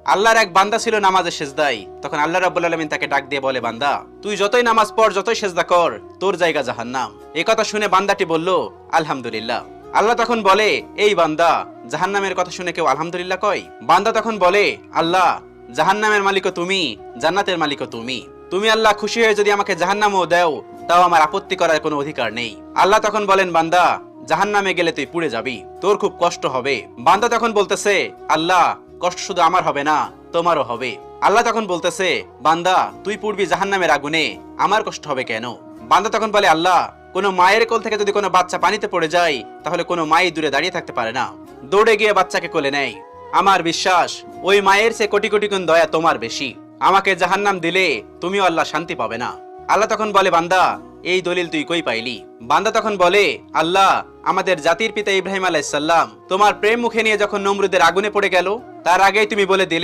আল্লাহর এক বান্দা ছিল নামাজে সেজদায়। তখন আল্লাহ রাব্বুল আলামিন তাকে ডাক দিয়ে বলে, বান্দা তুই যতই নামাজ পড়, যতই সেজদা কর, তোর জায়গা জাহান্নাম। এই কথা শুনে বান্দাটি বলল, আলহামদুলিল্লাহ। আল্লাহ তখন বলে, এই বান্দা, জাহান্নামের কথা শুনে কেউ আলহামদুলিল্লাহ কয়? বান্দা তখন বলে, আল্লাহ, জাহান্নামের মালিকও তুমি, জান্নাতের মালিকও তুমি। তুমি আল্লাহ খুশি হয়ে যদি আমাকে জাহান্নামও দাও, তাও আমার আপত্তি করার কোনো অধিকার নেই। আল্লাহ তখন বলেন, বান্দা, জাহান্নামে গেলে তুই পুড়ে যাবি, তোর খুব কষ্ট হবে। বান্দা তখন বলতেছে, আল্লাহ, কষ্ট শুধু আমার হবে না, তোমারও হবে। আল্লাহ তখন বলতেছে, বান্দা, তুই পুড়বি জাহান্নামের আগুনে, আমার কষ্ট হবে কেন? বান্দা তখন বলে, আল্লাহ, কোনো মায়ের কোল থেকে যদি কোনো বাচ্চা পানিতে পড়ে যায়, তাহলে কোনো মাই দূরে দাঁড়িয়ে থাকতে পারে না, দৌড়ে গিয়ে বাচ্চাকে কোলে নেয়। আমার বিশ্বাস, ওই মায়ের চেয়ে কোটি কোটি গুণ দয়া তোমার বেশি। আমাকে জাহান্নাম দিলে তুমিও আল্লাহ শান্তি পাবে না। আল্লাহ তখন বলে, বান্দা, এই দলিল তুই কই পাইলি? বান্দা তখন বলে, আল্লাহ, আমাদের জাতির পিতা ইব্রাহিম আলাইহিস সালাম তোমার প্রেম মুখে নিয়ে যখন নমরুদের আগুনে পড়ে গেল, তার আগেই তুমি বলে দিলে